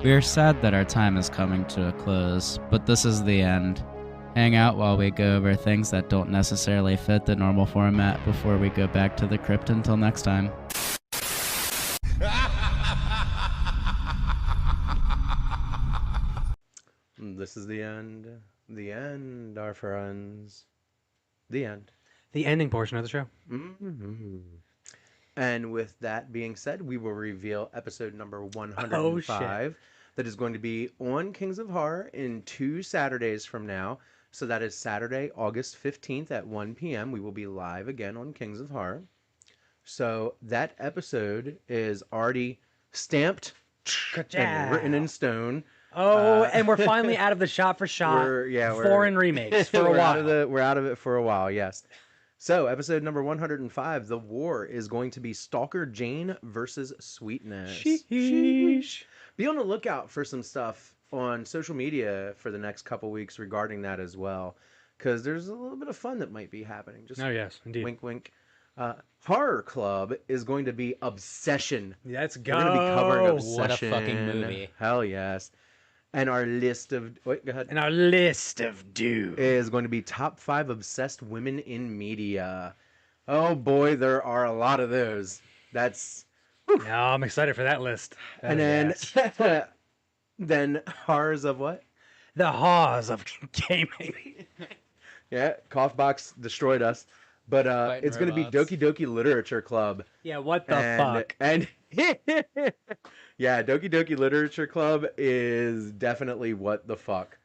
We are sad that our time is coming to a close, but this is the end. Hang out while we go over things that don't necessarily fit the normal format before we go back to the crypt. Until next time. This is the end. The end, our friends. The end. The ending portion of the show. Mm-hmm. And with that being said, we will reveal episode number 105. Oh, shit. That is going to be on Kings of Horror in 2 Saturdays from now. So that is Saturday, August 15th at 1 p.m. We will be live again on Kings of Horror. So that episode is already stamped and written in stone. Oh, and we're finally out of the shot-for-shot foreign remakes for a while. We're out of it for a while, yes. So, episode number 105, the war is going to be Stalker Jane versus Sweetness. Sheesh. Be on the lookout for some stuff on social media for the next couple weeks regarding that as well, because there's a little bit of fun that might be happening. Just yes, indeed. Wink, wink. Horror Club is going to be Obsession. Let's go. We're going to be covering Obsession. What a fucking movie. Hell yes. And our list of... Wait, go ahead. And our list of doom is going to be top 5 obsessed women in media. Oh boy, there are a lot of those. That's... No, I'm excited for that list. And then... then horrors of what? The horrors of gaming. Yeah, cough box destroyed us. But it's going to be Doki Doki Literature Club. Yeah, what the fuck? And... yeah, Doki Doki Literature Club is definitely what the fuck.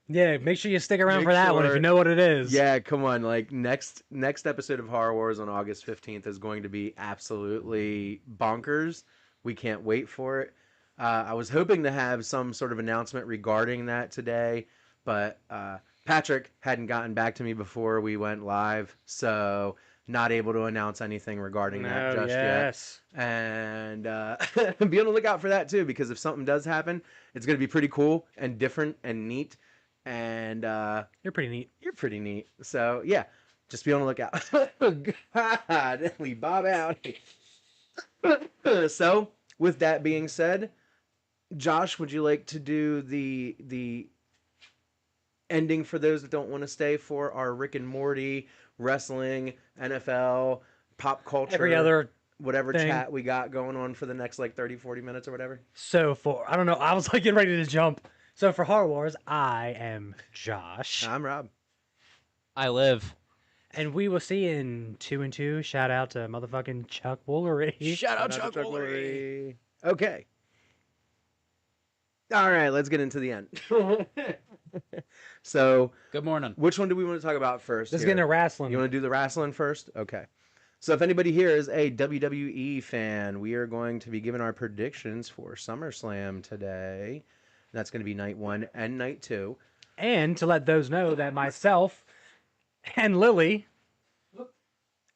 Yeah, make sure you stick around for that one if you know what it is. Yeah, come on. Like, next episode of Horror Wars on August 15th is going to be absolutely bonkers. We can't wait for it. I was hoping to have some sort of announcement regarding that today, but Patrick hadn't gotten back to me before we went live, so... not able to announce anything regarding that just yet. And be on the lookout for that too, because if something does happen, it's going to be pretty cool and different and neat. And you're pretty neat. You're pretty neat. So yeah, just be on the lookout. God, we bob out. So with that being said, Josh, would you like to do the ending for those that don't want to stay for our Rick and Morty, wrestling, NFL, pop culture, every other whatever thing. Chat we got going on for the next like 30, 40 minutes or whatever? So I don't know, I was like getting ready to jump. So for Horror Wars, I am Josh. I'm Rob. I live. And we will see you in 2 and 2. Shout out to motherfucking Chuck Woolery. Shout out Chuck Woolery. Okay. All right, let's get into the end. So, good morning. Which one do we want to talk about first? Let's get into wrestling. You want to do the wrestling first? Okay. So, if anybody here is a WWE fan, we are going to be giving our predictions for SummerSlam today. That's going to be night 1 and night 2. And to let those know that myself and Lily,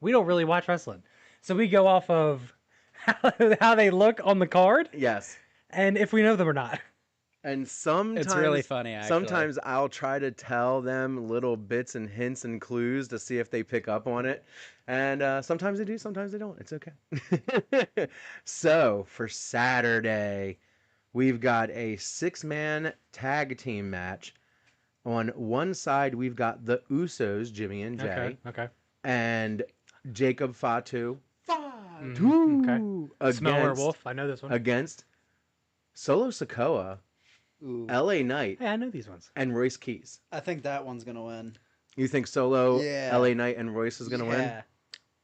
we don't really watch wrestling. So we go off of how they look on the card. Yes. And if we know them or not. And sometimes... it's really funny, actually. Sometimes I'll try to tell them little bits and hints and clues to see if they pick up on it. And sometimes they do, sometimes they don't. It's okay. So, for Saturday, we've got a 6-man tag team match. On one side, we've got the Usos, Jimmy and Jay. Okay. And Jacob Fatu. Okay. Smell Werewolf. I know this one. Against Solo Sikoa. Ooh. LA Knight. Hey, I know these ones. And Royce Keys. I think that one's going to win. You think Solo, Yeah. LA Knight, and Royce is going to win? Yeah.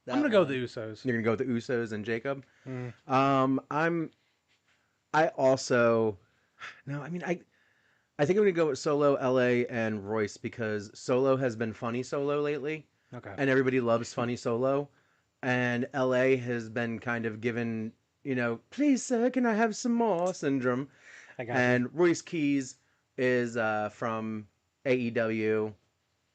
I'm going to go with the Usos. You're going to go with the Usos and Jacob? Mm. I also... No, I mean, I think I'm going to go with Solo, LA, and Royce because Solo has been funny Solo lately. Okay. And everybody loves funny Solo. And LA has been kind of given, please, sir, can I have some more syndrome. And Royce Keys is from AEW.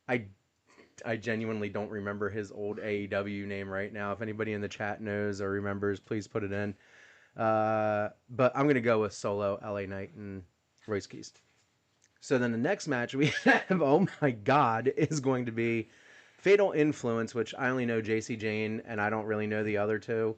I genuinely don't remember his old AEW name right now. If anybody in the chat knows or remembers, please put it in. But I'm going to go with Solo, LA Knight, and Royce Keys. So then the next match we have, oh my God, is going to be Fatal Influence, which I only know JC Jane, and I don't really know the other two.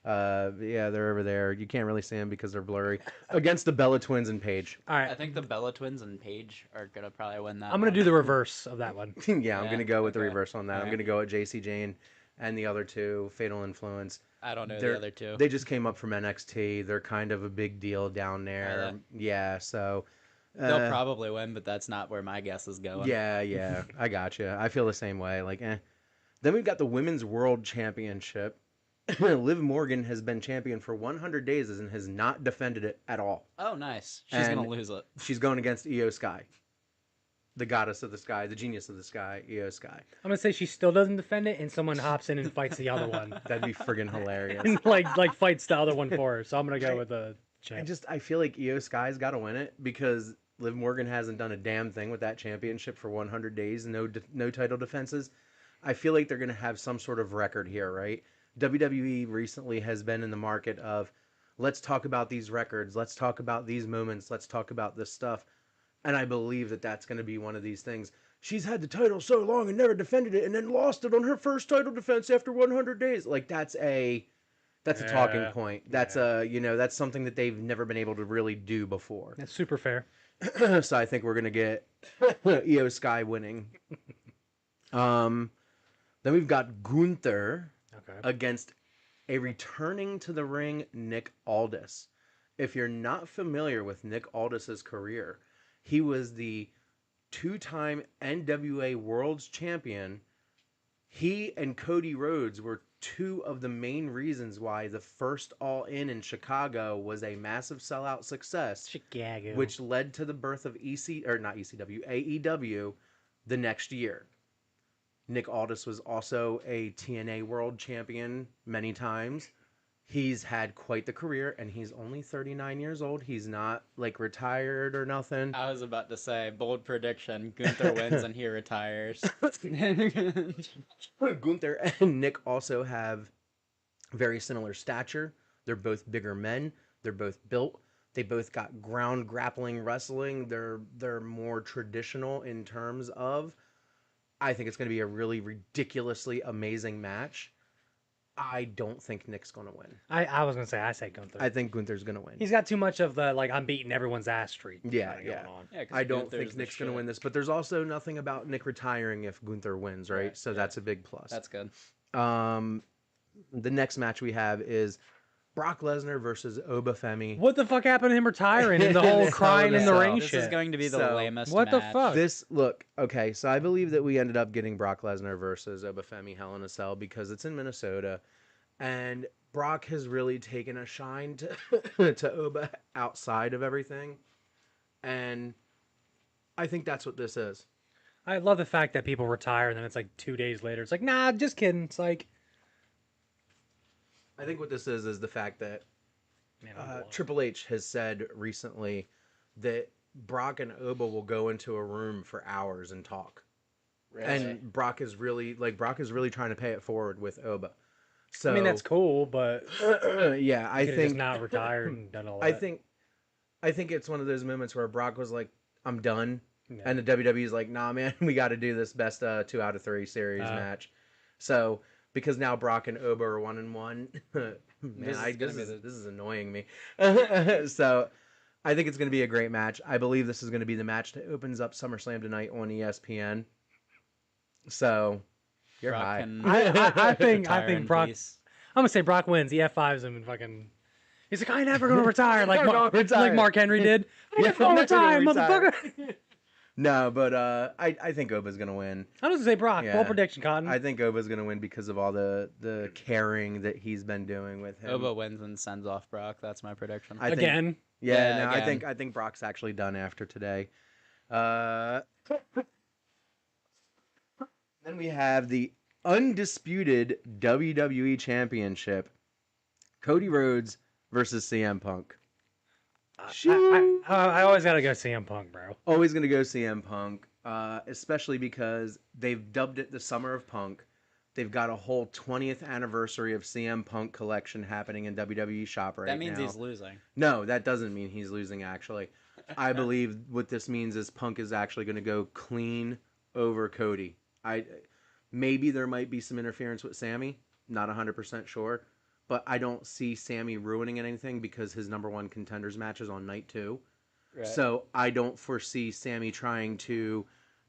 Yeah, they're over there. You can't really see them because they're blurry. Against the Bella Twins and Paige. All right, I think the Bella Twins and Paige are gonna probably win that. I'm gonna one. do the reverse of that one. Yeah, I'm Yeah, gonna go with the okay. reverse on that. I'm Alright. gonna go with JC Jane and the other two, Fatal Influence. I don't know They're- the other two. They just came up from NXT. They're kind of a big deal down there. Yeah, so They'll probably win, but that's not where my guess is going. yeah, I gotcha. I feel the same way. Like, Then we've got the Women's World Championship. Liv Morgan has been champion for 100 days and has not defended it at all. Oh, nice. She's And- gonna lose it. She's going against Io Sky, the goddess of the sky, the genius of the sky, Io Sky. I'm gonna say she still doesn't defend it, and someone hops in and fights the other one, That'd be friggin' hilarious. and like fights the other one for her. So I'm gonna go with the champ. I feel like Io Sky's got to win it because Liv Morgan hasn't done a damn thing with that championship for 100 days, no title defenses. I feel like they're going to have some sort of record here, right? WWE recently has been in the market of, let's talk about these records, let's talk about these moments, let's talk about this stuff. And I believe that that's going to be one of these things. She's had the title so long and never defended it and then lost it on her first title defense after 100 days. Like, that's a talking point. That's that's something that they've never been able to really do before. That's super fair. So I think we're going to get Io Sky winning. Then we've got Gunther Okay. against a returning to the ring Nick Aldis. If you're not familiar with Nick Aldis's career, he was the two-time NWA World's Champion. He and Cody Rhodes were two of the main reasons why the first All In Chicago was a massive sellout success, Chicago. which led to the birth of AEW the next year. Nick Aldis was also a TNA World Champion many times. He's had quite the career, and he's only 39 years old. He's not, like, retired or nothing. I was about to say, bold prediction: Gunther wins and he retires. Gunther and Nick also have very similar stature. They're both bigger men. They're both built. They both got ground grappling wrestling. They're more traditional in terms of. I think it's going to be a really ridiculously amazing match. I don't think Nick's going to win. I was gonna say I say Gunther. I think Gunther's going to win. He's got too much of the I'm beating everyone's ass streak. Yeah, kinda yeah. Going on. Yeah, 'cause I don't Gunther's think the Nick's going to shit. win this, but there's also nothing about Nick retiring if Gunther wins, right? Right, So yeah. that's a big plus. That's good. The next match we have is Brock Lesnar versus Obafemi. What the fuck happened to him retiring and the whole This crying in the Hell in a ring This shit? is going to be the So, lamest. what the match. fuck? Okay, so I believe that we ended up getting Brock Lesnar versus Obafemi Hell in a Cell because it's in Minnesota, and Brock has really taken a shine to Oba outside of everything, and I think that's what this is. I love the fact that people retire and then it's like 2 days later. It's like, nah, just kidding. It's like, I think what this is the fact that man, I'm blown. Triple H has said recently that Brock and Oba will go into a room for hours and talk. And Brock is really trying to pay it forward with Oba. So I mean, that's cool, but yeah, I I think think just not retired and done all that. I think it's one of those moments where Brock was like, "I'm done," Yeah. and the WWE is like, "Nah, man, we got to do this best 2 out of 3 series match." So because now Brock and Oba are 1-1, man, this is annoying me. So I think it's going to be a great match. I believe this is going to be the match that opens up SummerSlam tonight on ESPN. So you're Brock high. can I think retire in Brock. peace. I'm gonna say Brock wins. He F5s him and fucking. He's like, I ain't never gonna retire like Never gonna retire. like Mark Henry did. I'm Yeah, never gonna never gonna retire, retire. motherfucker. No, but I think Oba's going to win. I was gonna say Brock. Yeah. Bold prediction, Cotton. I think Oba's going to win because of all the caring that he's been doing with him. Oba wins and sends off Brock. That's my prediction. I think- Again. Yeah, Yeah, no, again. I think Brock's actually done after today. Then we have the undisputed WWE Championship, Cody Rhodes versus CM Punk. I always gotta go CM Punk, bro. Always going to go CM Punk, especially because they've dubbed it the Summer of Punk. They've got a whole 20th anniversary of CM Punk collection happening in WWE Shop right now. That means he's losing. No, that doesn't mean he's losing, actually. I believe what this means is Punk is actually going to go clean over Cody. Maybe there might be some interference with Sammy. Not 100% sure. but I don't see Sammy ruining anything because his number one contenders match is on night 2. Right. So I don't foresee Sammy trying to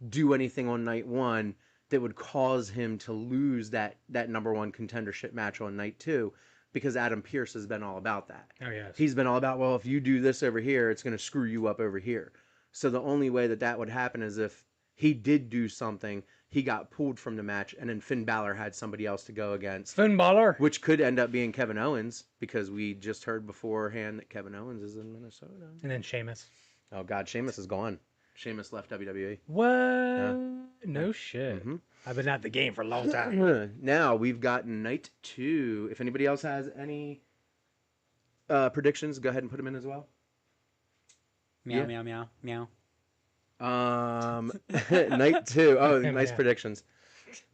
do anything on night 1 that would cause him to lose that number one contendership match on night 2, because Adam Pearce has been all about that. Oh, yes. He's been all about, well, if you do this over here, it's going to screw you up over here. So the only way that would happen is if he did do something, he got pulled from the match, and then Finn Balor had somebody else to go against. Finn Balor. Which could end up being Kevin Owens, because we just heard beforehand that Kevin Owens is in Minnesota. And then Sheamus. Oh, God, Sheamus is gone. Sheamus left WWE. What? Yeah. No shit. Mm-hmm. I've been at the game for a long time. Now we've got night 2. If anybody else has any predictions, go ahead and put them in as well. Meow, Yeah. meow, meow, meow. Night 2. Oh, nice Yeah. predictions.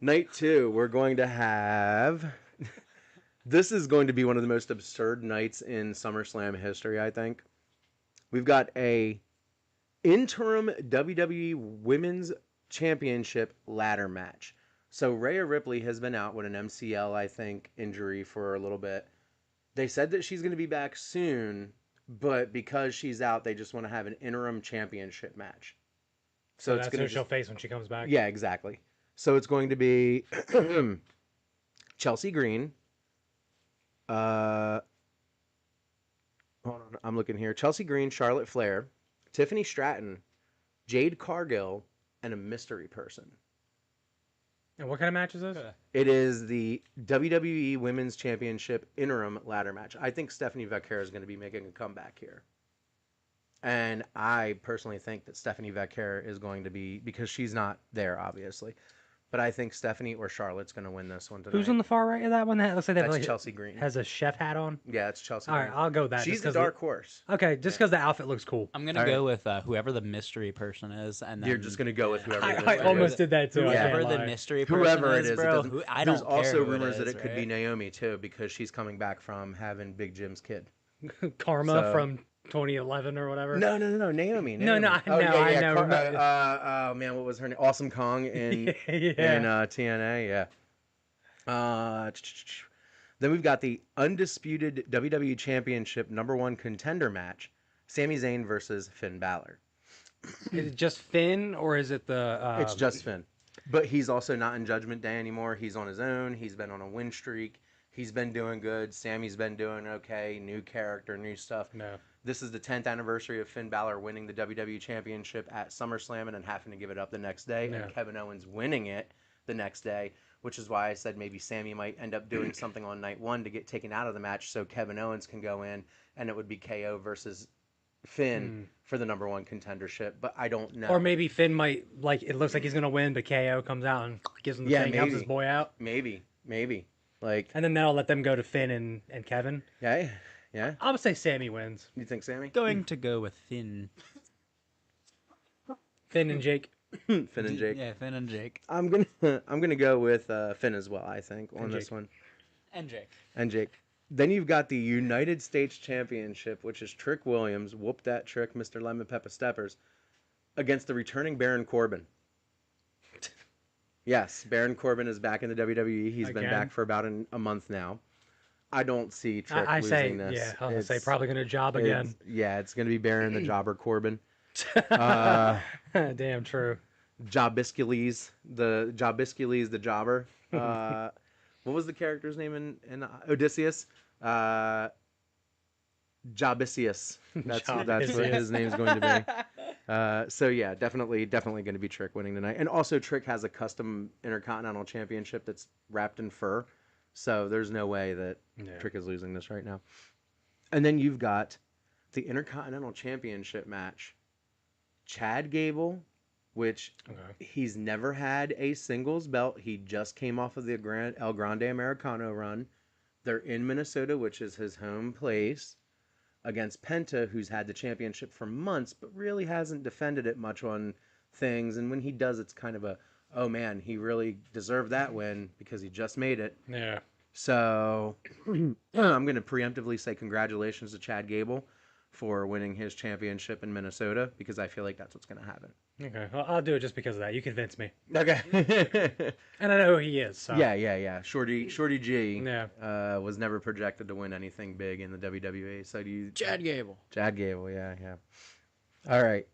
Night 2, we're going to have. This is going to be one of the most absurd nights in SummerSlam history, I think. We've got a interim WWE Women's Championship ladder match. So Rhea Ripley has been out with an MCL, I think, injury for a little bit. They said that she's going to be back soon, but because she's out, they just want to have an interim championship match. So it's that's going who she'll face when she comes back. Yeah, exactly. So it's going to be Chelsea Green. Hold on, I'm looking here. Chelsea Green, Charlotte Flair, Tiffany Stratton, Jade Cargill, and a mystery person. And what kind of match is this? It is the WWE Women's Championship interim ladder match. I think Stephanie Vaquer is going to be making a comeback here. And I personally think that Stephanie Vaquer is going to be, because she's not there, obviously. But I think Stephanie or Charlotte's going to win this one tonight. Who's on the far right of that one? That looks like they have That's like, Chelsea Green. has a chef hat on. Yeah, it's Chelsea All Green. right, I'll go with that. She's just the 'cause dark horse. Okay, just because the outfit looks cool. I'm gonna All go with whoever the mystery person is, and then You're just going to go with whoever it is. I almost did that too. I whoever can't the lie. mystery person Whoever is, it is, bro. it doesn't. I There's don't care also who rumors that is, it could be right? Naomi too, because she's coming back from having Big Jim's kid. Karma So- from 2011 or whatever. No, Naomi. No, no, Naomi. I know. Oh man, what was her name? Awesome Kong in Yeah. TNA. Yeah. Then we've got the undisputed WWE Championship #1 contender match: Sami Zayn versus Finn Balor. Is it just Finn or is it the? It's just Finn, but he's also not in Judgment Day anymore. He's on his own. He's been on a win streak. He's been doing good. Sammy's been doing okay. New character, new stuff. No. This is the 10th anniversary of Finn Balor winning the WWE Championship at SummerSlam and then having to give it up the next day, Yeah. and Kevin Owens winning it the next day, which is why I said maybe Sammy might end up doing something on night 1 to get taken out of the match so Kevin Owens can go in, and it would be KO versus Finn for the #1 contendership, but I don't know. Or maybe Finn might, like, it looks like he's going to win, but KO comes out and gives him the Yeah, thing, helps his maybe. boy out. Maybe. Like, And then that'll let them go to Finn and Kevin. yeah. I'm going to say Sammy wins. You think Sammy? Going to go with Finn. Finn and Jake. Finn and Jake. Yeah, Finn and Jake. I'm gonna go with Finn as well. I think on And this Jake. one. And Jake. And Jake. Then you've got the United States Championship, which is Trick Williams, whoop that trick, Mr. Lemon Pepper Steppers, against the returning Baron Corbin. Yes, Baron Corbin is back in the WWE. He's been Again? back for about a month now. I don't see Trick I say, losing this. yeah, I was going to say It's- probably going to job again. it's going to be Baron the Jobber Corbin. Damn true. Jobiscules, the Jobber. What was the character's name in Odysseus? Jobisius. That's what his name's going to be. So yeah, definitely going to be Trick winning tonight. And also Trick has a custom Intercontinental Championship that's wrapped in fur. So there's no way that Trick is losing this right now. And then you've got the Intercontinental Championship match. Chad Gable, which he's never had a singles belt. He just came off of the El Grande Americano run. They're in Minnesota, which is his home place, against Penta, who's had the championship for months, but really hasn't defended it much on things. And when he does, it's kind of a, oh man, he really deserved that win because he just made it. Yeah. So I'm going to preemptively say congratulations to Chad Gable for winning his championship in Minnesota because I feel like that's what's going to happen. Okay, well, I'll do it just because of that. You convinced me, Okay. and I know who he is. So. Yeah. Shorty G Yeah. was never projected to win anything big in the WWE. So do you? Chad Gable. Chad Gable, yeah. All right.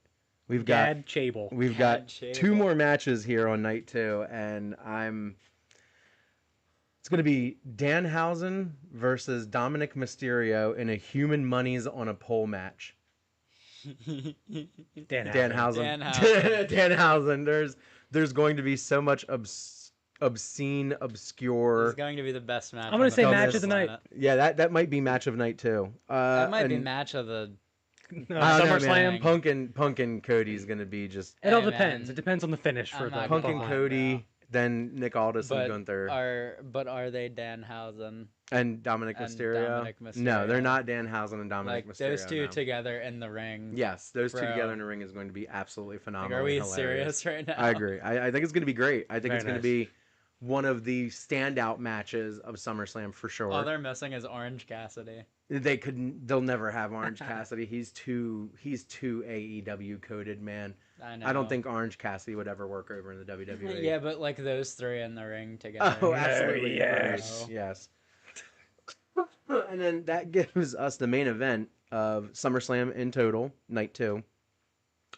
We've Dad Chable. got Chable. 2 more matches here on night 2, and it's going to be Danhausen versus Dominic Mysterio in a Human Monies on a pole match. Danhausen. Danhausen. There's going to be so much obscene, obscure. It's going to be the best match. I'm gonna say match of the planet. night. Yeah, that might be match of night too. That might be and match of the. I don't know, SummerSlam. man. Punk and Cody's going to be just It all Hey, depends. man. It depends on the finish for I'm the not Punk gonna and lie, Cody, bro. then Nick Aldis and But Gunther are they Danhausen? and Dominic and Mysterio. Dominic No, they're Mysterio. not Danhausen and Dominic Like Mysterio. those two no. together in the ring. Yes, those two Bro. together in the ring is going to be absolutely Like, phenomenal. are we hilarious. serious right now? I agree. I think it's going to be great. I think Very it's going nice. to be one of the standout matches of SummerSlam for sure. All they're missing is Orange Cassidy. They'll never have Orange Cassidy. He's too AEW coded, man. I know. I don't think Orange Cassidy would ever work over in the WWE. Yeah, but like those three in the ring together. Oh, absolutely. yes. Yes. And then that gives us the main event of SummerSlam in total, night 2.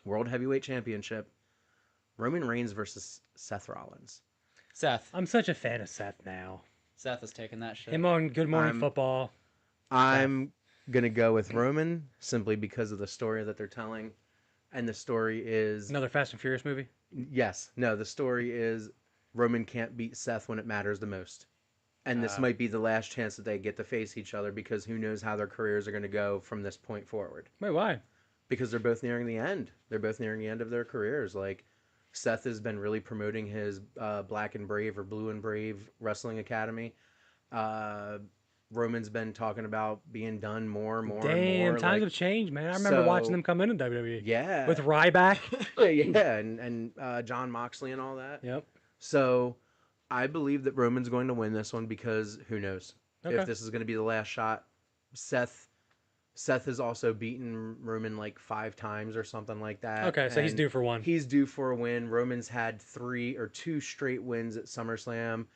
World Heavyweight Championship. Roman Reigns versus Seth Rollins. Seth. I'm such a fan of Seth now. Seth is taking that shit. Him on Good Morning I'm- Football. I'm going to go with Roman simply because of the story that they're telling. And the story is... Another Fast and Furious movie. Yes. No, the story is Roman can't beat Seth when it matters the most. And this might be the last chance that they get to face each other because who knows how their careers are going to go from this point forward. Wait, why? Because they're both nearing the end. They're both nearing the end of their careers. Like, Seth has been really promoting his Black and Brave or Blue and Brave Wrestling Academy. Roman's been talking about being done more and more. Damn, times have changed, man. I remember watching them come in WWE. Yeah. With Ryback. yeah, and John Moxley and all that. Yep. So I believe that Roman's going to win this one because who knows Okay. if this is going to be the last shot. Seth has also beaten Roman like 5 times or something like that. Okay, so he's and due for one. He's due for a win. Roman's had 3 or 2 straight wins at SummerSlam.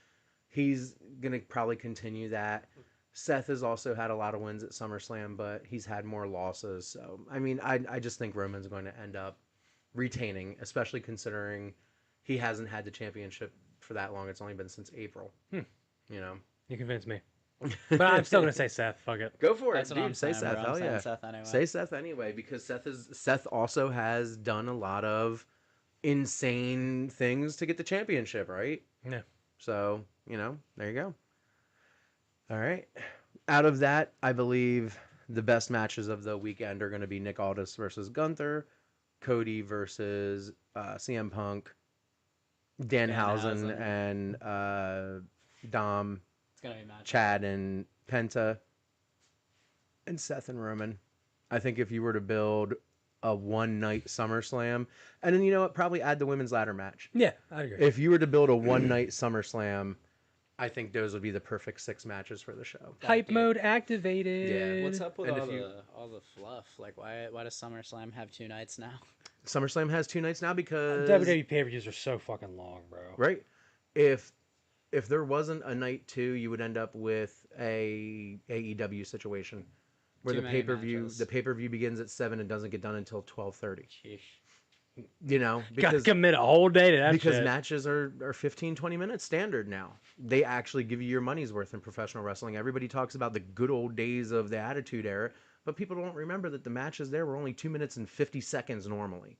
He's going to probably continue that. Seth has also had a lot of wins at SummerSlam, but he's had more losses. So, I mean, I just think Roman's going to end up retaining, especially considering he hasn't had the championship for that long. It's only been since April. You know? You convinced me. But I'm still going to say Seth. Fuck it. Go for That's it, what dude. I'm Say saying, Seth. bro. I'm Hell saying yeah. Seth anyway. Say Seth anyway, because Seth also has done a lot of insane things to get the championship, right? Yeah. So, there you go. All right. Out of that, I believe the best matches of the weekend are going to be Nick Aldis versus Gunther, Cody versus CM Punk, Danhausen and Dom, It's gonna be a match. Chad and Penta, and Seth and Roman. I think if you were to build a one-night SummerSlam, and then you know what, probably add the women's ladder match. Yeah, I agree. If you were to build a one-night SummerSlam, I think those would be the perfect 6 matches for the show. Hype mode activated. Yeah, What's up with And all if you- the fluff? Like, why does SummerSlam have 2 nights now? SummerSlam has 2 nights now because WWE pay-per-views are so fucking long, bro. right. If there wasn't a night 2, you would end up with a AEW situation where Too the many pay-per-view matches. begins at 7 and doesn't get done until 12:30. Sheesh. Gotta Because commit a whole day to that because shit. matches are 15-20 minutes standard now. They actually give you your money's worth in professional wrestling. Everybody talks about the good old days of the Attitude Era, but people don't remember that the matches there were only 2 minutes and 50 seconds normally.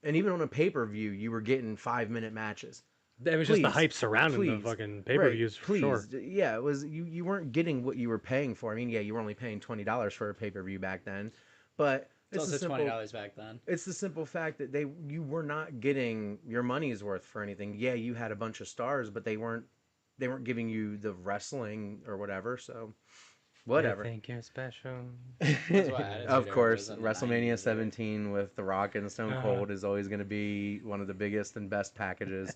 And even on a pay-per-view, you were getting 5-minute matches. It was just the Please, hype surrounding the please. fucking pay-per-views, Right, for please. sure. Yeah, it was you weren't getting what you were paying for. I mean, yeah, you were only paying $20 for a pay-per-view back then, but It's the also simple, $20 back then. It's the simple fact that you were not getting your money's worth for anything. Yeah, you had a bunch of stars, but they weren't giving you the wrestling or whatever. So, whatever. I think you're special. That's why Attitude Of Era course, was in the WrestleMania 90s, 17 with The Rock and Stone Uh-huh. Cold is always going to be one of the biggest and best packages.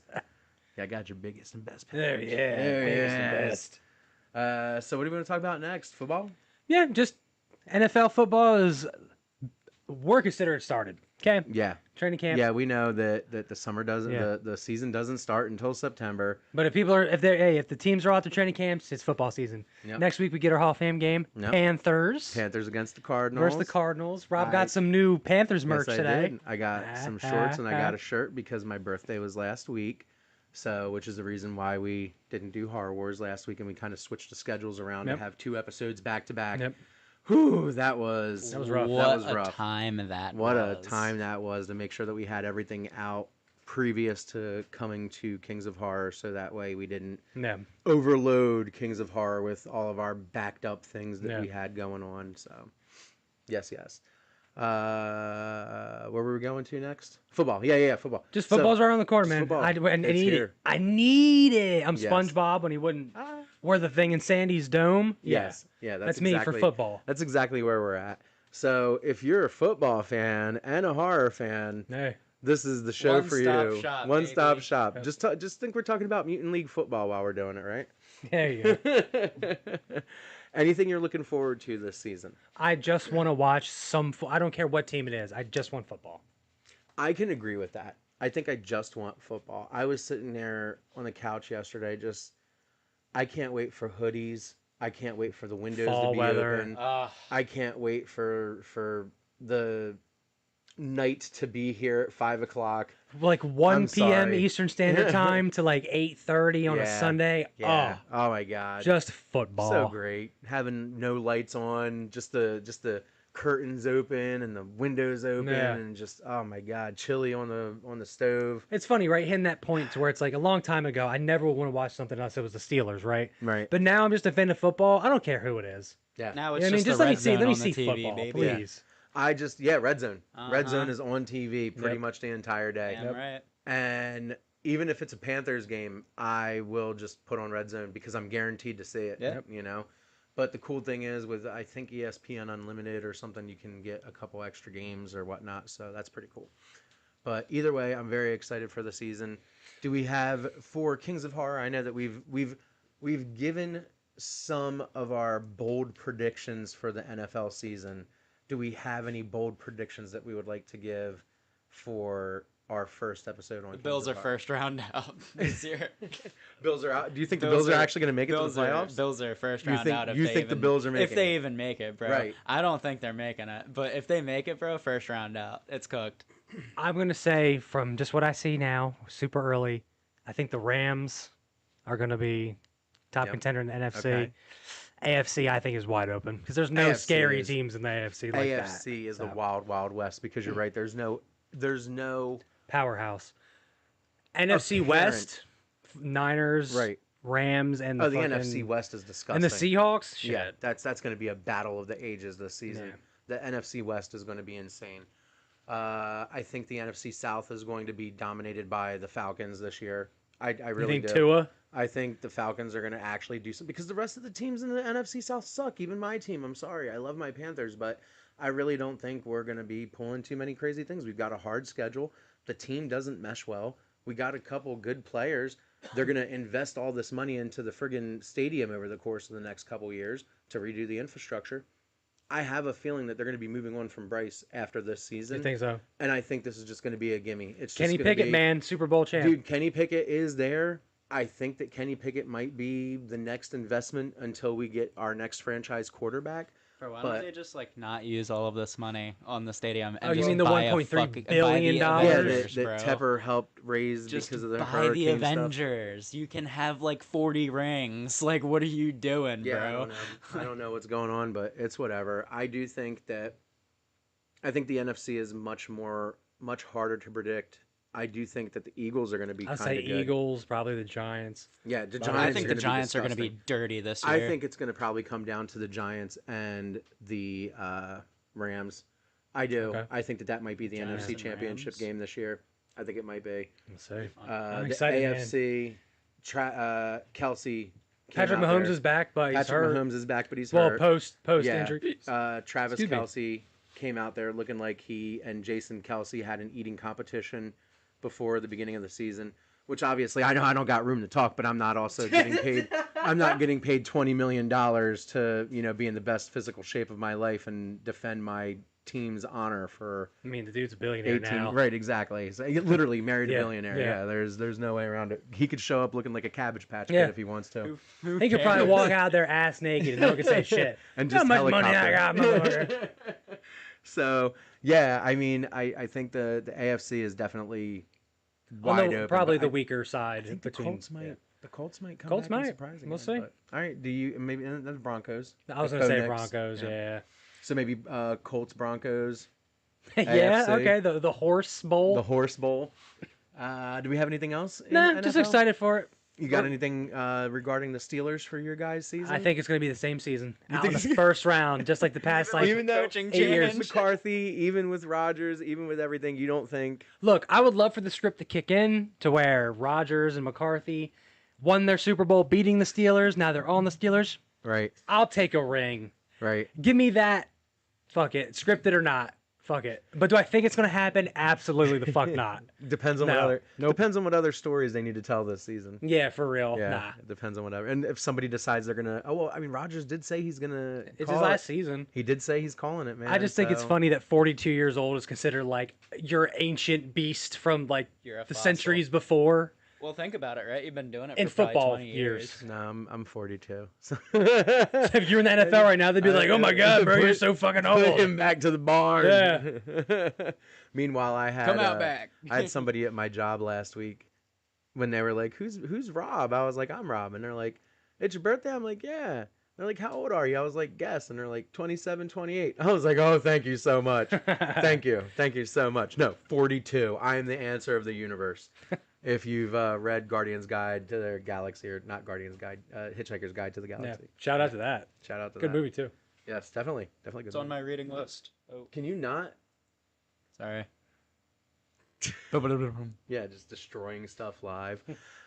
Yeah, I got your biggest and best There, package. yeah, biggest and best. So what are we going to talk about next? Football? Yeah, just NFL football is we're considered started. Okay, Yeah. training camp. Yeah, we know that the summer doesn't Yeah. the season doesn't start until September. But if the teams are out their training camps, it's football season. Yep. Next week we get our Hall of Fame game. Yep. Panthers Panthers against the Cardinals. versus the Cardinals. Rob I- got some new Panthers merch Yes, I today. did. I got some shorts and I got a shirt because my birthday was last week. So, which is the reason why we didn't do Horror Wars last week and we kind of switched the schedules around Yep. to have 2 episodes back to back. Yep. Whew, that was rough. What That was a rough. time that What was. a time that was to make sure that we had everything out previous to coming to Kings of Horror, so that way we didn't Yeah. overload Kings of Horror with all of our backed up things that Yeah. we had going on. So, yes. Where were we going to next? Football. Yeah, football. Just So, football's right around the corner, man. football. I It's need here. it. I need it. I'm Yes. SpongeBob when he wouldn't wear the thing in Sandy's dome. Yes. Yeah, That's me for football. That's exactly where we're at. So, if you're a football fan and a horror fan, Hey. this is the show for One-stop you. shop, One-stop baby. shop. Yep. Just think we're talking about Mutant League football while we're doing it, right? There you go. Anything you're looking forward to this season? I just want to watch I don't care what team it is. I just want football. I can agree with that. I think I just want football. I was sitting there on the couch yesterday, I can't wait for hoodies. I can't wait for the windows Fall to be weather. open. I can't wait for the night to be here at 5:00. Like 1 I'm p.m. sorry. Eastern Standard Time to like 8:30 on a Yeah. Sunday. Yeah. Oh my God. Just football. So great. Having no lights on, just the curtains open and the windows open Yeah. and just oh my God, chili on the stove. It's funny, right? Hitting that point to where it's like a long time ago, I never would want to watch something else. It was the Steelers, right? Right. But now I'm just a fan of football. I don't care who it is. Yeah. Now You it's know what I mean, just, just the let me red see. zone Let me on see the TV, football, baby. please. Red Zone. Red Zone Uh-huh. is on TV pretty Yep. much the entire day. Damn right. And even if it's a Panthers game, I will just put on Red Zone because I'm guaranteed to see it. Yep. You know. But the cool thing is with I think ESPN Unlimited or something, you can get a couple extra games or whatnot. So that's pretty cool. But either way, I'm very excited for the season. Do we have for Kings of Horror? I know that we've given some of our bold predictions for the NFL season. Do we have any bold predictions that we would like to give for our first episode on The Kings Bills of are Horror? first round out this year. Bills are out. Do you think the Bills are actually going to make it to the playoffs? Bills are first You round think- out. If you they think the even, Bills are making if they it? even make it, bro. Right. I don't think they're making it, but if they make it, bro, first round out, it's cooked. I'm going to say, from just what I see now, super early, I think the Rams are going to be top Yep. contender in the NFC. Okay. AFC, I think, is wide open because there's no AFC scary is- teams in the AFC like that. AFC is the So, wild, wild west because you're right. There's no powerhouse. NFC Apparent. West, Niners, right. Rams, and The fucking- NFC West is disgusting. and the Seahawks. Shit. Yeah, that's going to be a battle of the ages this season. Yeah. The NFC West is going to be insane. I think the NFC South is going to be dominated by the Falcons this year. I You really think do. Tua? I think the Falcons are going to actually do something because the rest of the teams in the NFC South suck. Even my team. I'm sorry. I love my Panthers, but I really don't think we're going to be pulling too many crazy things. We've got a hard schedule. The team doesn't mesh well. We got a couple good players. They're going to invest all this money into the friggin' stadium over the course of the next couple years to redo the infrastructure. I have a feeling that they're going to be moving on from Bryce after this season. You think so? And I think this is just going to be a gimme. It's just Kenny gonna Pickett, be, man, Super Bowl champ. Dude, Kenny Pickett is there. I think that Kenny Pickett might be the next investment until we get our next franchise quarterback. Bro, why But- don't they just like not use all of this money on the stadium? And Oh, you just mean the buy a $1.3 fucking- billion buy the Yeah, Avengers, that bro. Tepper helped raise Just because of the buy hurricane the stuff. Avengers. You can have like 40 rings. Like, what are you doing, Yeah, bro? I don't know what's going on, but it's whatever. I do think that I think the NFC is much harder to predict. I do think that the Eagles are going to be I'll kind say of good. Eagles, probably the Giants. Yeah, the I Giants. I think the gonna Giants are going to disgusting. be dirty this year. I think it's going to probably come down to the Giants and the Rams. I do. Okay. I think that might be the Giants NFC and Championship Rams. game this year. I think it might be. Let's see. The excited, man. AFC, Kelsey. came Patrick out Mahomes there. is back, but he's Patrick hurt. Mahomes is back, but he's Well, hurt. post Yeah. injury. Travis Excuse me. Kelsey came out there looking like he and Jason Kelsey had an eating competition before the beginning of the season. Which obviously I know I don't got room to talk, but I'm not also getting paid. I'm not getting paid $20 million to be in the best physical shape of my life and defend my team's honor for I mean, the dude's a billionaire 18. now. Right, exactly. So he literally married a Yeah, billionaire. yeah. Yeah, there's no way around it. He could show up looking like a Cabbage Patch Kid Yeah. if he wants to. He could probably walk out there ass naked and no one could say shit. And How just much money I got, helicopter. motherfucker? So yeah, I mean, I think the AFC is definitely wide open. Probably but the I weaker side. think between, the Colts might come Colts back and might. surprise We'll again, see. but- all right, do you maybe and then the Broncos? I was The gonna say Bo Nix. Broncos, yeah. So maybe Colts Broncos, Yeah, AFC. okay. The horse bowl. the Horse Bowl. Do we have anything else? In Nah, just NFL? excited for it. You got anything regarding the Steelers for your guys' season? I think it's gonna be the same season. Out in think the it's- first round, just like the past like even though coaching 8 years. change. McCarthy, even with Rodgers, even with everything, you don't think? Look, I would love for the script to kick in to where Rodgers and McCarthy won their Super Bowl beating the Steelers. Now they're on the Steelers. Right, I'll take a ring. right. Give me that. Fuck it. Scripted or not. Fuck it. But do I think it's going to happen? Absolutely the fuck not. Depends on No. what other Nope. depends on what other stories they need to tell this season. Yeah, for real. Yeah, Nah. it depends on whatever. And if somebody decides they're gonna, oh well, I mean, Rodgers did say he's gonna. It's call his last it. season. He did say he's calling it, man. I just think it's so- funny that 42 years old is considered like your ancient beast from like You're a the fossil. centuries before. Well, think about it, right? You've been doing it for In probably football 20 years. No, I'm 42. So If you're in the NFL right now, they'd be like, "Oh my god, bro, you're so fucking Put old." him back to the barn. Yeah. Meanwhile, I had Come out back. I had somebody at my job last week when they were like, "Who's Rob?" I was like, "I'm Rob," and they're like, "It's your birthday?" I'm like, "Yeah." They're like, "How old are you?" I was like, "Guess," and they're like, 27, 28. I was like, "Oh, thank you so much, thank you so much." No, 42. I am the answer of the universe. If you've read Guardian's Guide to the Galaxy, or not Guardian's Guide, Hitchhiker's Guide to the Yeah. Galaxy. Shout out to that. Shout out to Good that. movie too. Yes, definitely good. It's on movie. my reading list. Oh, Can you not? sorry. Yeah, just destroying stuff live.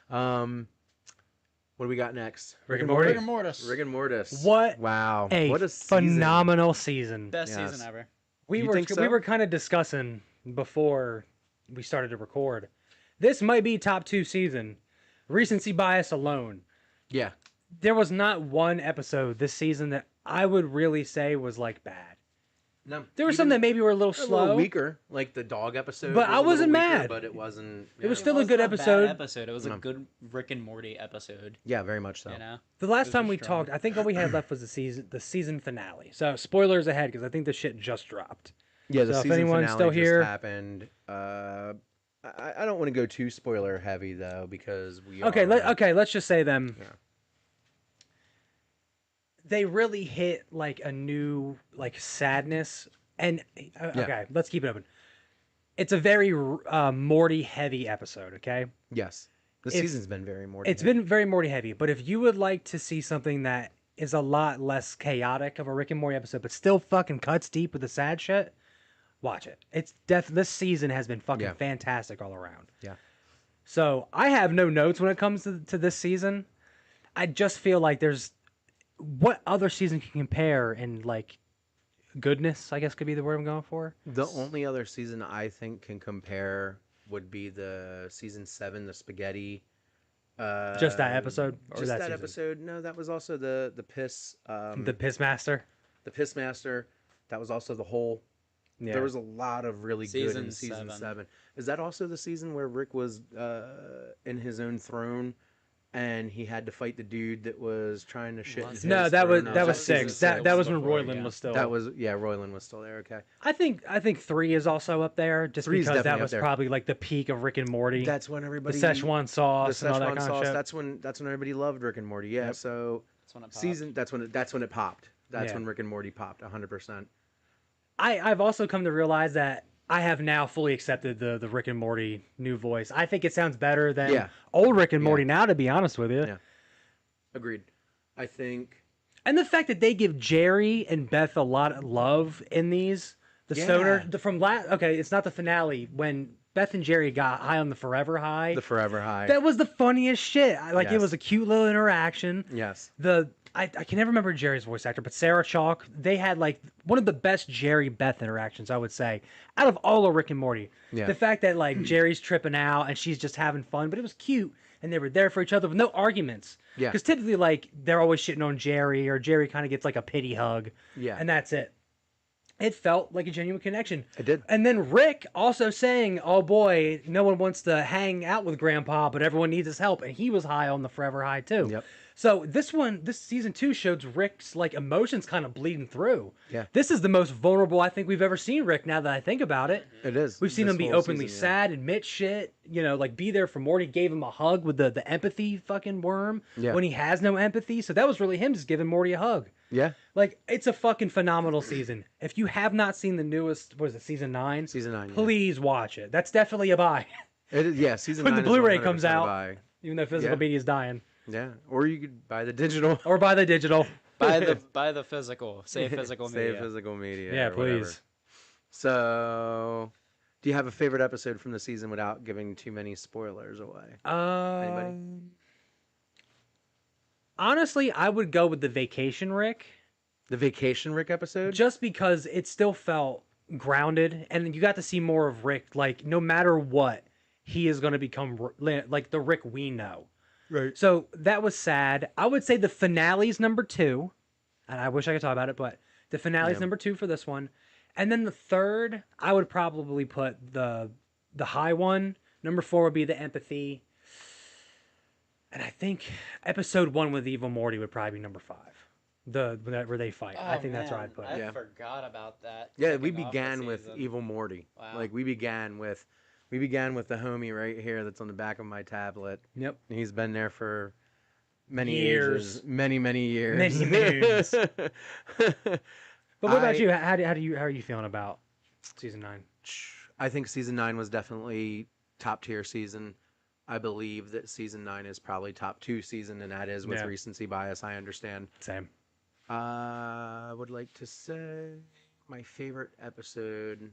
What do we got next? Rick and Morty. Rigor mortis. Rick and Mortis. What Wow. a What a season. phenomenal season. Best Yes. season ever. We You were think so? we were kind of discussing before we started to record. This might be top 2 season. Recency bias alone. Yeah. There was not one episode this season that I would really say was like bad. No. There were some that maybe were a little a slow. little weaker, like the dog episode. But I was a little wasn't weaker, mad. But it wasn't. It was yeah. still a good Bad episode. episode. It was a No. good Rick and Morty episode. Yeah, very much so. You know. The last Those time were we strong. talked, I think all we had left was the season finale. So spoilers ahead because I think the shit just dropped. Yeah, the So if season anyone's finale still just here- happened. I don't want to go too spoiler heavy though because we Okay, are, let's just say them. Yeah. They really hit like a new like sadness, and okay, let's keep it open. It's a very Morty heavy episode. Okay, Yes, the If- season's been very Morty. it's been very Morty heavy. But if you would like to see something that is a lot less chaotic of a Rick and Morty episode, but still fucking cuts deep with the sad shit, watch it. It's this season has been fucking Yeah. fantastic all around. Yeah. So I have no notes when it comes to this season. I just feel like there's what other season can compare in like goodness, I guess could be the word I'm going for. The only other season I think can compare would be the season 7, the spaghetti. Just that episode, or Just that that season? episode. No, that was also the piss. The Pissmaster. The piss master. That was also the whole. Yeah. There was a lot of really good Season in season 7. 7. Is that also the season where Rick was in his own throne, and he had to fight the dude that was trying to shit? In his No, that was throne? that was season 6. That was when before, Royland yeah. was still. That was Royland was still there. Okay, I think 3 is also up there just 3 is because that definitely up was there. probably like the peak of Rick and Morty. that's when the everybody Szechuan sauce the and all that Szechuan kind sauce. of shit. That's when everybody loved Rick and Morty. Yeah, Yep. so That's when it popped. season that's when it popped. That's Yeah. when Rick and Morty popped 100%. I've also come to realize that I have now fully accepted the Rick and Morty new voice. I think it sounds better than Yeah. old Rick and Morty now, to be honest with you. Yeah. Agreed. I think And the fact that they give Jerry and Beth a lot of love in these, the Yeah. stoner from okay, it's not the finale when Beth and Jerry got high on the Forever High. the Forever High. That was the funniest shit. Like it Yes. was a cute little interaction. Yes. I can never remember Jerry's voice actor, but Sarah Chalk, they had like one of the best Jerry Beth interactions, I would say, out of all of Rick and Morty. Yeah. The fact that like Jerry's tripping out and she's just having fun, but it was cute and they were there for each other with no arguments. Yeah. Because typically like they're always shitting on Jerry or Jerry kind of gets like a pity hug. Yeah. And that's it. it felt like a genuine connection. It did. And then Rick also saying, "Oh boy, no one wants to hang out with Grandpa, but everyone needs his help," and he was high on the forever high too. Yep. So this season 2 shows Rick's like emotions kind of bleeding through. Yeah. This is the most vulnerable I think we've ever seen Rick. Now that I think about it, It is. we've seen This him be whole openly season, sad, admit shit, like be there for Morty, gave him a hug with the empathy fucking worm when he has no empathy. So that was really him just giving Morty a hug. Yeah. Like, it's a fucking phenomenal season. If you have not seen the newest, what is it, season 9? Season 9. Please watch it. That's definitely a buy. It is, yeah, season When 9 the is Blu-ray 100% comes a out. buy. Even though physical media is dying. Yeah. Or you could buy the digital. Or buy the digital. Buy the physical. Say physical media. Say physical media. Yeah, or whatever. please. So, do you have a favorite episode from the season without giving too many spoilers away? Anybody? Honestly, I would go with the Vacation Rick. The Vacation Rick episode? Just because it still felt grounded. And you got to see more of Rick. Like, no matter what, he is going to become like the Rick we know. Right. So that was sad. I would say the finale's number 2. And I wish I could talk about it, but the finale's number 2 for this one. And then the third, I would probably put the high one. Number 4 would be the empathy. And I think episode 1 with Evil Morty would probably be number 5. Where they fight. I think that's where I'd put it. I forgot about that. Yeah, we kicking off the began with season. Evil Morty. Wow. Like we began with the homie right here that's on the back of my tablet. Yep. He's been there for many Years. ages, many years. Many moons. But what about you? How are you feeling about season 9? I think season 9 was definitely top tier season. I believe that season 9 is probably top 2 season, and that is with recency bias. I understand. Same. I would like to say my favorite episode.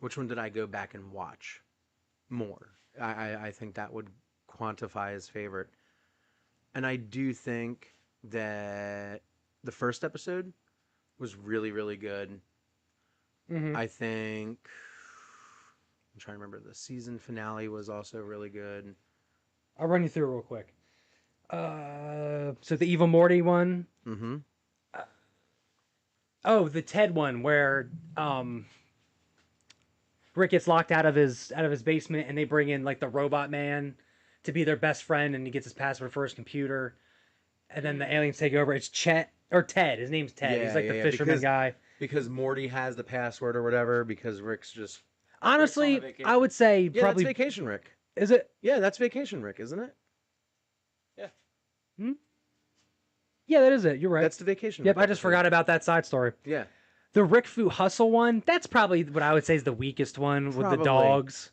Which one did I go back and watch more? I think that would quantify as favorite. And I do think that the first episode was really, really good. Mm-hmm. I think, I'm trying to remember, the season finale was also really good. I'll run you through it real quick. So the Evil Morty one. Mm-hmm. The Ted one where Rick gets locked out of his basement and they bring in like the robot man to be their best friend, and he gets his password for his computer, and then the aliens take over. It's Chet or Ted. His name's Ted. He's like the fisherman guy. Because Morty has the password or whatever. Because Rick's just Honestly, I would say probably that's Vacation Rick. Is it? Yeah, that's Vacation Rick, isn't it? Yeah, that is it. You're right. That's the Vacation Yep, Rick I just episode. forgot about that side story. Yeah. The Rick Fu Hustle one, that's probably what I would say is the weakest one with the Probably. dogs.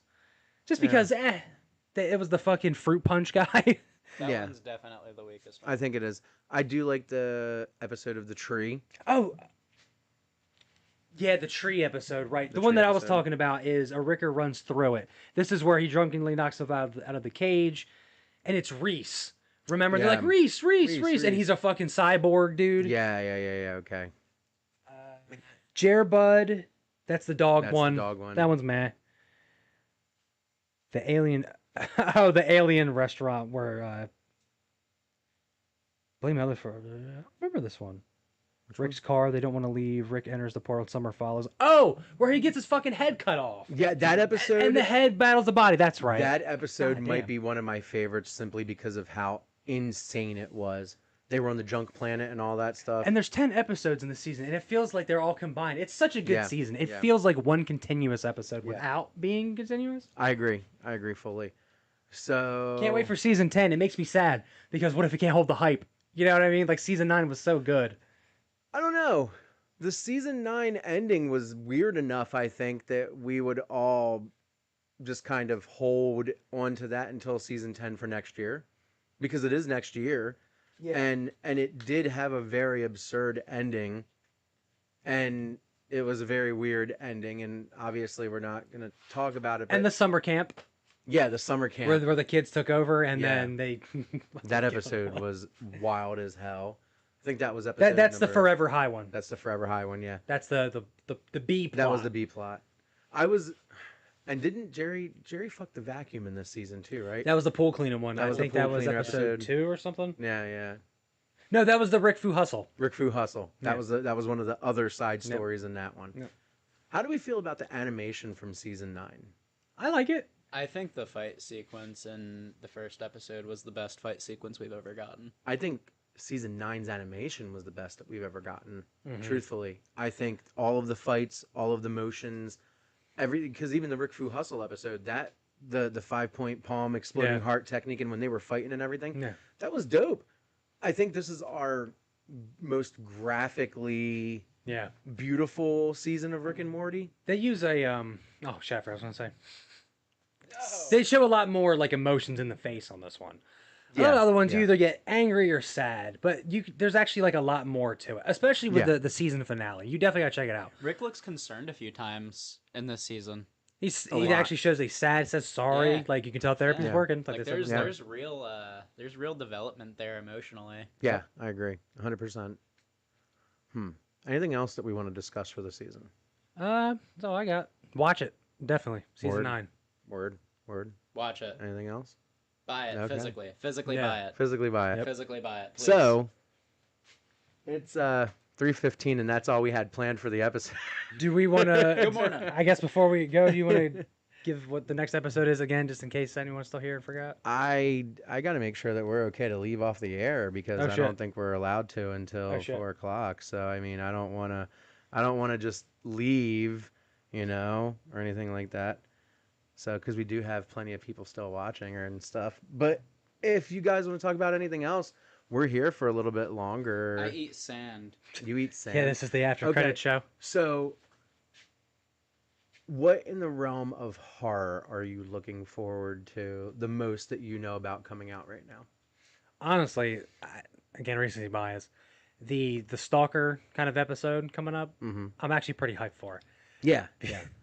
Just because, it was the fucking fruit punch guy. That Yeah. one's definitely the weakest one. I think it is. I do like the episode of the tree. Oh. Yeah, the tree episode, right. The The one tree that I was episode. talking about is a Ricker runs through it. This is where he drunkenly knocks himself out of the cage, and it's Reese. Remember? They're Yeah. like, Reese. And he's a fucking cyborg, dude. Yeah, okay. Bud, that's the dog That's one. the dog one. That one's meh. The alien, the alien restaurant where blame others for. I remember this one. Rick's car. They don't want to leave. Rick enters the portal. Summer follows. Oh, where he gets his fucking head cut off. Yeah, that episode. And the head battles the body. That's right. That episode God might damn. be one of my favorites simply because of how insane it was. They were on the junk planet and all that stuff. And there's 10 episodes in the season, and it feels like they're all combined. It's such a good Yeah, season. It yeah. feels like one continuous episode without being continuous. I agree fully. So Can't wait for season 10. It makes me sad because what if it can't hold the hype? You know what I mean? Like season 9 was so good. I don't know. The season 9 ending was weird enough, I think, that we would all just kind of hold on to that until season 10 for next year. Because it is next year. Yeah. And it did have a very absurd ending. And it was a very weird ending. And obviously we're not going to talk about it. But And the summer camp yeah, the summer camp. where the kids took over and Yeah. then they... That episode was wild as hell. I think that was episode That's the number- Forever High one. That's the Forever High one, yeah. That's the B plot. That was the B plot. And didn't Jerry fuck the vacuum in this season too, right? That was the pool cleaning one. That I was the think pool that was cleaner episode episode. 2 or something. Yeah. No, that was the Rick Fu Hustle. Rick Fu Hustle. That Yeah. was one of the other side stories in that one. Yep. How do we feel about the animation from season 9? I like it. I think the fight sequence in the first episode was the best fight sequence we've ever gotten. I think season 9's animation was the best that we've ever gotten. Mm-hmm. Truthfully, I think all of the fights, all of the motions, everything. Because even the Rick Fu Hustle episode, that the 5-point palm exploding heart technique, and when they were fighting and everything, that was dope. I think this is our most graphically beautiful season of Rick and Morty. They use a oh shit, I forgot what I was gonna say. They show a lot more like emotions in the face on this one. A lot of other ones you either get angry or sad, but there's actually like a lot more to it, especially with the season finale. You definitely gotta check it out. Rick looks concerned a few times in this season. He actually shows he's sad, says sorry, like you can tell therapy's working. Like there's real development there emotionally. Yeah, I agree, 100%. Anything else that we want to discuss for the season? That's all I got. Watch it, definitely. Season Word. 9. Word. Watch it. Anything else? Buy it physically. Physically Yeah. buy it. Physically buy it. Physically buy it. Please. So it's 3:15, and that's all we had planned for the episode. Do we want to? Good morning. I guess before we go, do you want to give what the next episode is again, just in case anyone's still here and forgot? I got to make sure that we're okay to leave off the air because I don't think we're allowed to until 4 o'clock. So I mean, I don't want to just leave, or anything like that. So because we do have plenty of people still watching and stuff. But if you guys want to talk about anything else, we're here for a little bit longer. I eat sand. You eat sand. Yeah, this is the after credit show. So, what in the realm of horror are you looking forward to the most that you know about coming out right now? Honestly, again, recency bias. The Stalker kind of episode coming up, I'm actually pretty hyped for. Yeah.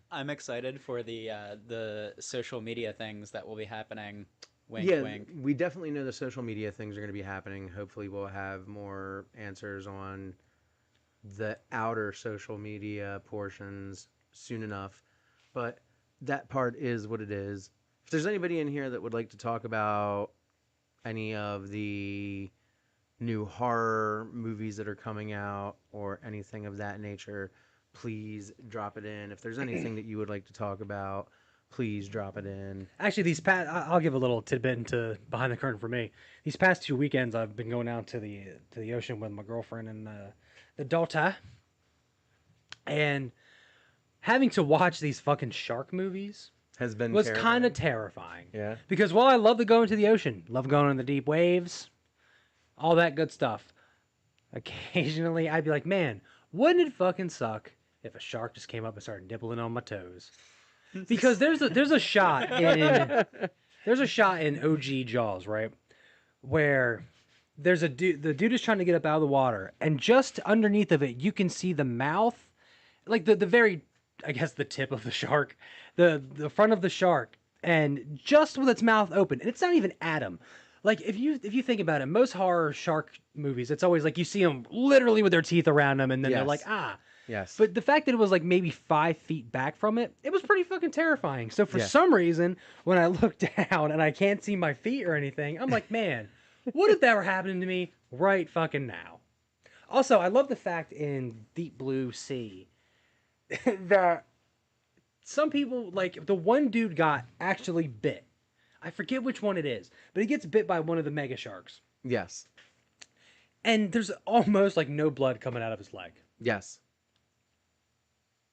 I'm excited for the social media things that will be happening. Wink, yeah, wink. We definitely know the social media things are going to be happening. Hopefully, we'll have more answers on the outer social media portions soon enough. But that part is what it is. If there's anybody in here that would like to talk about any of the new horror movies that are coming out or anything of that nature, please drop it in. If there's anything that you would like to talk about, please drop it in. Actually, I'll give a little tidbit into behind the curtain for me. These past 2 weekends, I've been going out to the ocean with my girlfriend and the daughter, and having to watch these fucking shark movies was kind of terrifying. Yeah. Because while I love to go into the ocean, love going in the deep waves, all that good stuff, occasionally I'd be like, man, wouldn't it fucking suck if a shark just came up and started nibbling on my toes? Because there's a shot in OG Jaws, right, where there's the dude is trying to get up out of the water, and just underneath of it you can see the mouth, like the very, I guess, the tip of the shark, the front of the shark, and just with its mouth open, and it's not even at him. Like if you think about it, most horror shark movies, it's always like you see them literally with their teeth around them, and then they're like, ah. Yes. But the fact that it was like maybe 5 feet back from it, it was pretty fucking terrifying. So for some reason, when I look down and I can't see my feet or anything, I'm like, man, what if that were happening to me right fucking now? Also, I love the fact in Deep Blue Sea that some people, like the one dude got actually bit. I forget which one it is, but he gets bit by one of the mega sharks. Yes. And there's almost like no blood coming out of his leg. Yes.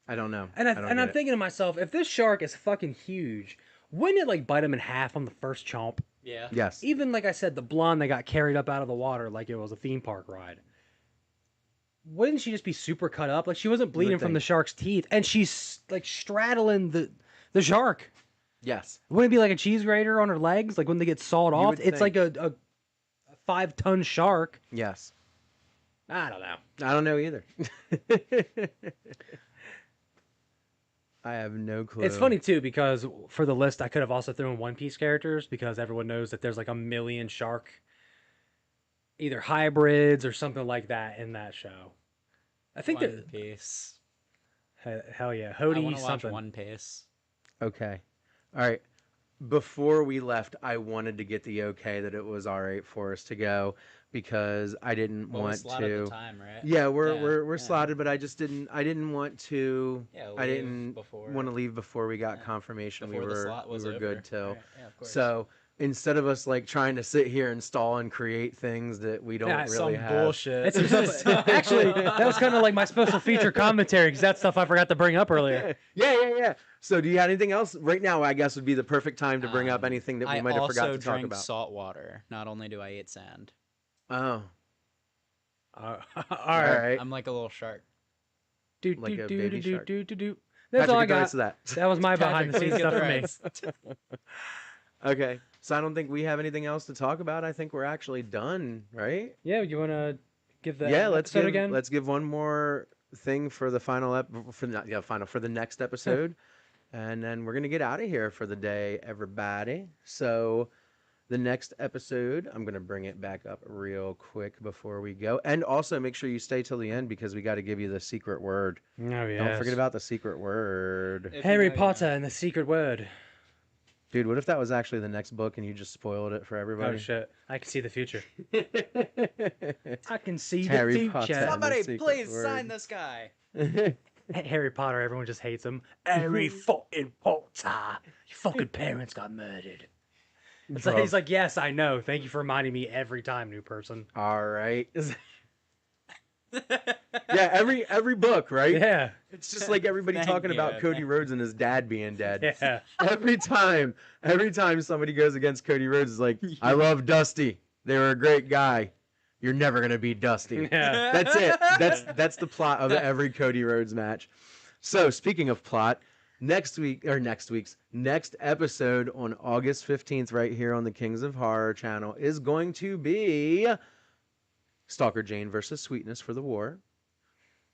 I don't know. And I'm thinking to myself, if this shark is fucking huge, wouldn't it like bite him in half on the first chomp? Yeah. Yes. Even like I said, the blonde that got carried up out of the water like it was a theme park ride. Wouldn't she just be super cut up? Like she wasn't bleeding from the shark's teeth, and she's like straddling the shark. Yes. Wouldn't it be like a cheese grater on her legs? Like when they get sawed off, it's like a 5-ton shark. Yes. I don't know. I don't know either. I have no clue. It's funny too because for the list I could have also thrown One Piece characters because everyone knows that there's like a million shark either hybrids or something like that in that show. I think One Piece. Hell yeah, I Hody want to watch something. One Piece. Okay. All right. before we left, I wanted to get the okay that it was all right for us to go because I didn't Well, we want slotted to. the time, right? Yeah, we're Yeah. slotted, but I just didn't. I didn't want to. Yeah, I leave didn't before want to leave before we got yeah, confirmation. before the slot We was were over. good till. Right, yeah, of course. So instead of us like trying to sit here and stall and create things that we don't Yeah, really Some have. bullshit. It's actually, that was kind of like my special feature commentary because that's stuff I forgot to bring up earlier. Yeah. So do you have anything else right now? I guess would be the perfect time to bring up anything that we might have forgot to talk I also drink about. salt water. Not only do I eat sand. Oh, All all right. right. I'm like a little shark. Do, Like do, a do, baby do, shark. do, do, do. That's Patrick, all I get the got. rights to that. That was my behind the Patrick, scenes please stuff get for the me. rights. Okay, so I don't think we have anything else to talk about. I think we're actually done, right? Yeah, you want to give that Let's episode give again? let's give one more thing for the final for the next episode, and then we're gonna get out of here for the day, everybody. So the next episode, I'm gonna bring it back up real quick before we go, and also make sure you stay till the end because we got to give you the secret word. Oh, yeah. Don't forget about the secret word, If you Harry know, you Potter know. and the Secret Word. dude. What if that was actually the next book and you just spoiled it for Oh, everybody? shit. I can see the future. Harry I can see Harry the future. Potter. The Somebody, secret please word. sign this guy. Harry Potter, everyone just hates him. Harry fucking Potter. Your fucking parents got murdered. It's like, he's like, yes, I know. Thank you for reminding me every time, new person. All right. Yeah, every book, right? Yeah. It's just like everybody Thank talking you, about Cody thank Rhodes and his dad being dead. Yeah. Every time somebody goes against Cody Rhodes, is like, I love Dusty. They were a great guy. You're never gonna beat Dusty. Yeah. That's it. That's the plot of every Cody Rhodes match. So speaking of plot, next episode on August 15th, right here on the Kings of Horror channel, is going to be Stalker Jane versus Sweetness for the War,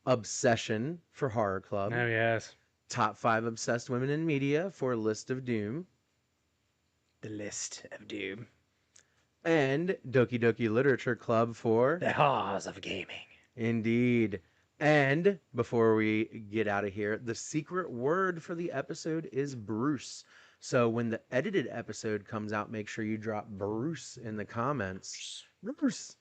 Obsession for Horror Club, Oh, yes. Top 5 Obsessed Women in Media for List of Doom, The List of Doom. and Doki Doki Literature Club for The Horrors of Gaming. Indeed. And before we get out of here, the secret word for the episode is Bruce. So when the edited episode comes out, make sure you drop Bruce in the comments. Bruce.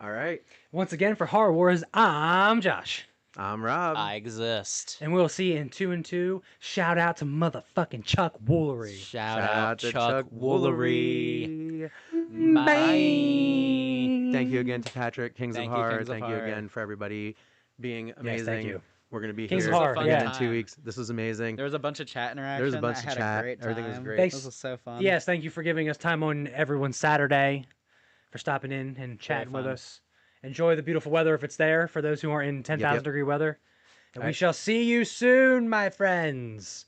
All right. Once again, for Horror Wars, I'm Josh. I'm Rob. I exist. And we'll see you in 2 and 2. Shout out to motherfucking Chuck Woolery. Shout Shout out to Chuck Woolery. Woolery. Bye. Thank you again to Patrick, Kings Thank of you, Horror. Kings of Thank you Horror. again for everybody being amazing. thank you. We're going to be Kings here of Horror, again yeah. in 2 weeks. This was amazing. There was a bunch of chat interaction. There was a bunch I of had chat. A great Everything was time. great. Thanks. This was so fun. Yes, thank you for giving us time on everyone's Saturday, for stopping in and chatting with fun. us. Enjoy the beautiful weather if it's there, for those who aren't in 10,000 Yep. degree weather. And we Alright. shall see you soon, my friends.